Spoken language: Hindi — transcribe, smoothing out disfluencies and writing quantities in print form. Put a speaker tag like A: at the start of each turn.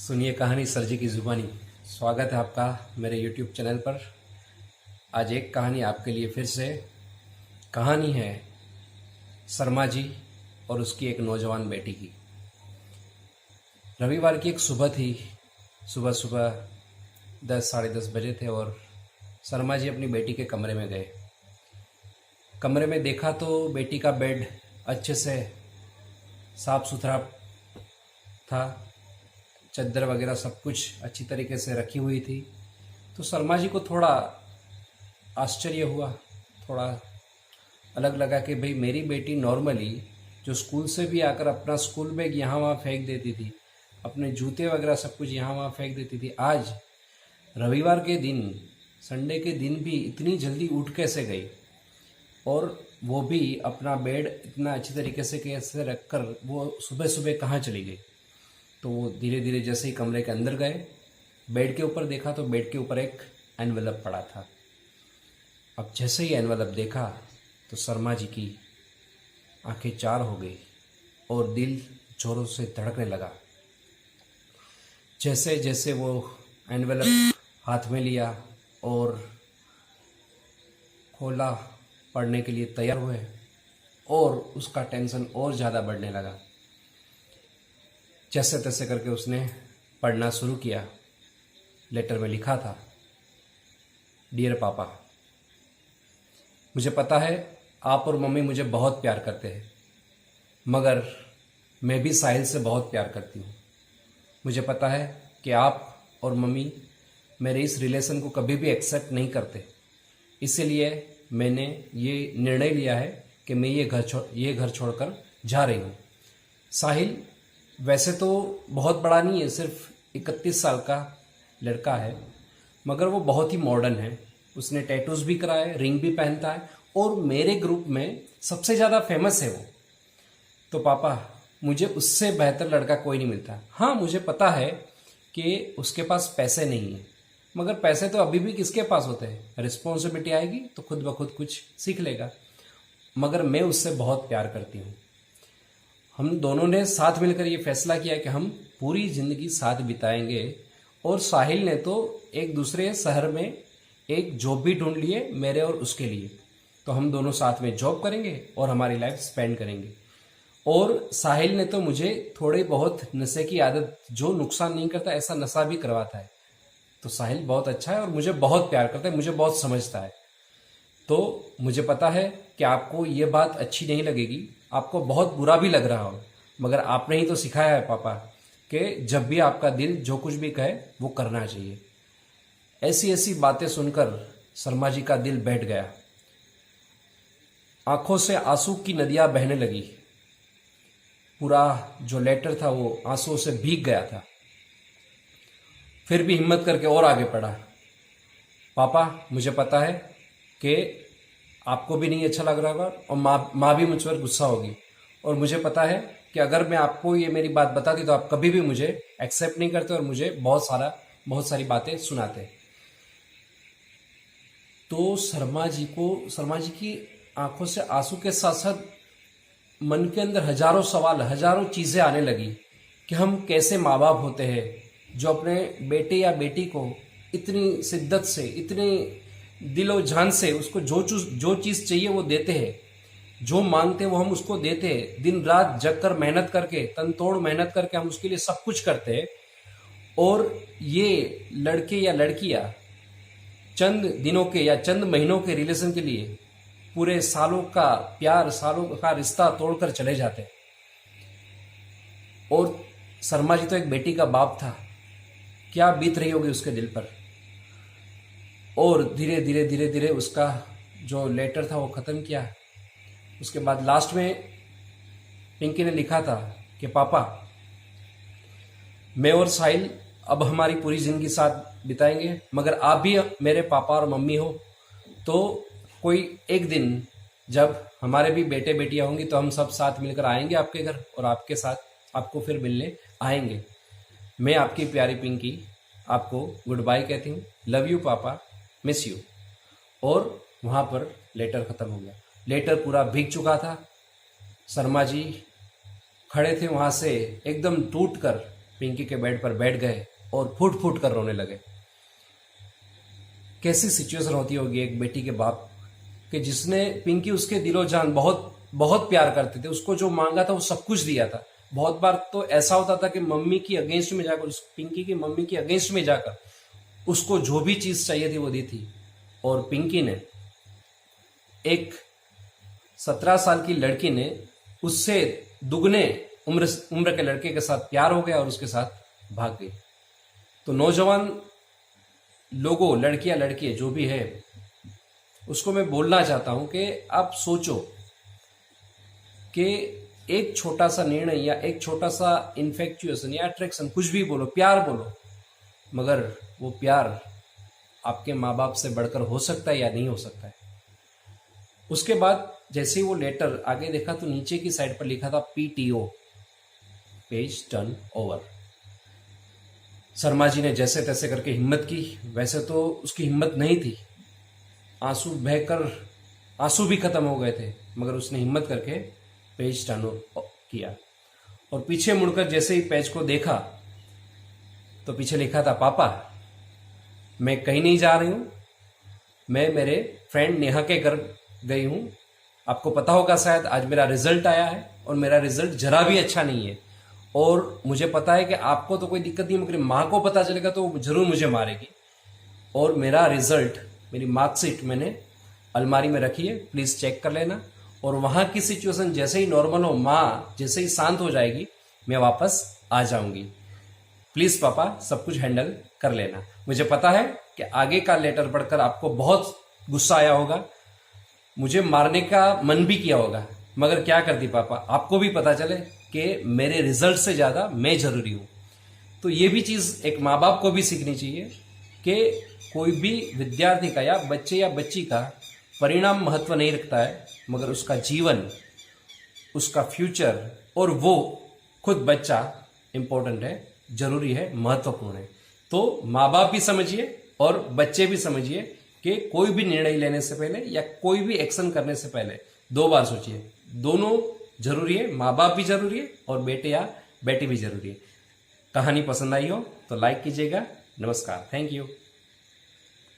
A: सुनिए कहानी सर जी की ज़ुबानी। स्वागत है आपका मेरे YouTube चैनल पर। आज एक कहानी आपके लिए फिर से। कहानी है शर्मा जी और उसकी एक नौजवान बेटी की। रविवार की एक सुबह थी। सुबह सुबह 10 साढ़े 10 बजे थे और शर्मा जी अपनी बेटी के कमरे में गए। कमरे में देखा तो बेटी का बेड अच्छे से साफ सुथरा था। चद्दर वगैरह सब कुछ अच्छी तरीके से रखी हुई थी। तो शर्मा जी को थोड़ा आश्चर्य हुआ, थोड़ा अलग लगा कि भाई मेरी बेटी नॉर्मली जो स्कूल से भी आकर अपना स्कूल बैग यहाँ वहाँ फेंक देती थी, अपने जूते वगैरह सब कुछ यहाँ वहाँ फेंक देती थी, आज रविवार के दिन, संडे के दिन भी इतनी जल्दी उठ कैसे गई और वो भी अपना बेड इतना अच्छी तरीके से कैसे रखकर वो सुबह सुबह कहाँ चली गई। तो वो धीरे धीरे जैसे ही कमरे के अंदर गए, बेड के ऊपर देखा तो बेड के ऊपर एक एनवेलप पड़ा था। अब जैसे ही एनवेलप देखा तो शर्मा जी की आंखें चार हो गई और दिल जोरों से धड़कने लगा। जैसे जैसे वो एनवेलप हाथ में लिया और खोला, पढ़ने के लिए तैयार हुए और उसका टेंशन और ज़्यादा बढ़ने लगा। जैसे तैसे करके उसने पढ़ना शुरू किया। लेटर में लिखा था, डियर पापा, मुझे पता है आप और मम्मी मुझे बहुत प्यार करते हैं, मगर मैं भी साहिल से बहुत प्यार करती हूँ। मुझे पता है कि आप और मम्मी मेरे इस रिलेशन को कभी भी एक्सेप्ट नहीं करते, इसीलिए मैंने ये निर्णय लिया है कि मैं ये घर छोड़कर जा रही हूँ। साहिल वैसे तो बहुत बड़ा नहीं है, सिर्फ 31 साल का लड़का है, मगर वो बहुत ही मॉडर्न है। उसने टैटूज भी कराए, रिंग भी पहनता है और मेरे ग्रुप में सबसे ज़्यादा फेमस है वो। तो पापा, मुझे उससे बेहतर लड़का कोई नहीं मिलता। हाँ, मुझे पता है कि उसके पास पैसे नहीं है, मगर पैसे तो अभी भी किसके पास होते हैं। रिस्पॉन्सिबिलिटी आएगी तो खुद ब खुद कुछ सीख लेगा। मगर मैं उससे बहुत प्यार करती हूँ। हम दोनों ने साथ मिलकर ये फैसला किया कि हम पूरी ज़िंदगी साथ बिताएंगे। और साहिल ने तो एक दूसरे शहर में एक जॉब भी ढूंढ लिए मेरे और उसके लिए। तो हम दोनों साथ में जॉब करेंगे और हमारी लाइफ स्पेंड करेंगे। और साहिल ने तो मुझे थोड़ी बहुत नशे की आदत, जो नुकसान नहीं करता ऐसा नशा भी करवाता है। तो साहिल बहुत अच्छा है और मुझे बहुत प्यार करता है, मुझे बहुत समझता है। तो मुझे पता है कि आपको ये बात अच्छी नहीं लगेगी, आपको बहुत बुरा भी लग रहा हो, मगर आपने ही तो सिखाया है पापा कि जब भी आपका दिल जो कुछ भी कहे वो करना चाहिए। ऐसी ऐसी बातें सुनकर शर्मा जी का दिल बैठ गया। आंखों से आंसू की नदियां बहने लगी। पूरा जो लेटर था वो आंसुओं से भीग गया था। फिर भी हिम्मत करके और आगे बढ़ा। पापा, मुझे पता है कि आपको भी नहीं अच्छा लग रहा होगा और माँ भी मुझ पर गुस्सा होगी। और मुझे पता है कि अगर मैं आपको ये मेरी बात बता दी तो आप कभी भी मुझे एक्सेप्ट नहीं करते और मुझे बहुत सारी बातें सुनाते। तो शर्मा जी की आंखों से आंसू के साथ साथ मन के अंदर हजारों सवाल, हजारों चीजें आने लगी कि हम कैसे माँ बाप होते हैं जो अपने बेटे या बेटी को इतनी शिद्दत से, इतने दिलो जान से उसको जो चीज चाहिए वो देते हैं, जो मांगते हैं वो हम उसको देते हैं। दिन रात जग कर मेहनत करके, तन तोड़ मेहनत करके हम उसके लिए सब कुछ करते हैं। और ये लड़के या लड़कियां चंद दिनों के या चंद महीनों के रिलेशन के लिए पूरे सालों का प्यार, सालों का रिश्ता तोड़कर चले जाते हैं। और शर्मा जी तो एक बेटी का बाप था, क्या बीत रही होगी उसके दिल पर। और धीरे धीरे धीरे धीरे उसका जो लेटर था वो ख़त्म किया। उसके बाद लास्ट में पिंकी ने लिखा था कि पापा, मैं और साहिल अब हमारी पूरी ज़िंदगी साथ बिताएंगे, मगर आप भी मेरे पापा और मम्मी हो। तो कोई एक दिन जब हमारे भी बेटे बेटियां होंगी तो हम सब साथ मिलकर आएंगे आपके घर और आपके साथ आपको फिर मिलने आएंगे। मैं आपकी प्यारी पिंकी आपको गुड बाय कहती हूँ। लव यू पापा, मिस यू। और वहाँ पर लेटर ख़त्म हो गया। लेटर पूरा भीग चुका था। शर्मा जी खड़े थे वहाँ से एकदम टूट कर, पिंकी के बेड पर बैठ गए और फूट फूट कर रोने लगे। कैसी सिचुएशन होती होगी एक बेटी के बाप कि जिसने पिंकी उसके दिलो जान बहुत बहुत प्यार करते थे, उसको जो मांगा था वो सब कुछ दिया था। बहुत बार तो ऐसा होता था कि मम्मी की अगेंस्ट में जाकर, पिंकी की मम्मी की अगेंस्ट में जाकर उसको जो भी चीज चाहिए थी वो दी थी। और पिंकी ने, एक 17 साल की लड़की ने उससे दुगने उम्र के लड़के के साथ प्यार हो गया और उसके साथ भाग गई। तो नौजवान लोगों, लड़कियां जो भी है, उसको मैं बोलना चाहता हूं कि आप सोचो कि एक छोटा सा निर्णय या एक छोटा सा इन्फेक्चुएशन या अट्रैक्शन, कुछ भी बोलो, प्यार बोलो, मगर वो प्यार आपके माँ बाप से बढ़कर हो सकता है या नहीं हो सकता है। उसके बाद जैसे ही वो लेटर आगे देखा तो नीचे की साइड पर लिखा था PTO, page turn over. Sharma ji ने जैसे तैसे करके हिम्मत की, वैसे तो उसकी हिम्मत नहीं थी, आंसू बहकर आंसू भी खत्म हो गए थे, मगर उसने हिम्मत करके पेज टर्न किया और पीछे मुड़कर जैसे ही पेज को देखा तो पीछे लिखा था, पापा मैं कहीं नहीं जा रही हूं, मैं मेरे फ्रेंड नेहा के घर गई हूं। आपको पता होगा शायद आज मेरा रिजल्ट आया है और मेरा रिजल्ट जरा भी अच्छा नहीं है, और मुझे पता है कि आपको तो कोई दिक्कत नहीं, मगर माँ को पता चलेगा तो जरूर मुझे मारेगी। और मेरा रिजल्ट, मेरी मार्कशीट मैंने अलमारी में रखी है, प्लीज चेक कर लेना। और वहां की सिचुएशन जैसे ही नॉर्मल हो, माँ जैसे ही शांत हो जाएगी, मैं वापस आ जाऊंगी। प्लीज पापा सब कुछ हैंडल कर लेना। मुझे पता है कि आगे का लेटर पढ़कर आपको बहुत गुस्सा आया होगा, मुझे मारने का मन भी किया होगा, मगर क्या करती पापा, आपको भी पता चले कि मेरे रिजल्ट से ज्यादा मैं जरूरी हूं। तो ये भी चीज एक माँ बाप को भी सीखनी चाहिए कि कोई भी विद्यार्थी का या बच्चे या बच्ची का परिणाम महत्व नहीं रखता है, मगर उसका जीवन, उसका फ्यूचर और वो खुद बच्चा इंपॉर्टेंट है, जरूरी है, महत्वपूर्ण है। तो माँ बाप भी समझिए और बच्चे भी समझिए कि कोई भी निर्णय लेने से पहले या कोई भी एक्शन करने से पहले 2 बार सोचिए। दोनों जरूरी है, माँ बाप भी जरूरी है और बेटे या बेटी भी जरूरी है। कहानी पसंद आई हो तो लाइक कीजिएगा। नमस्कार, थैंक यू।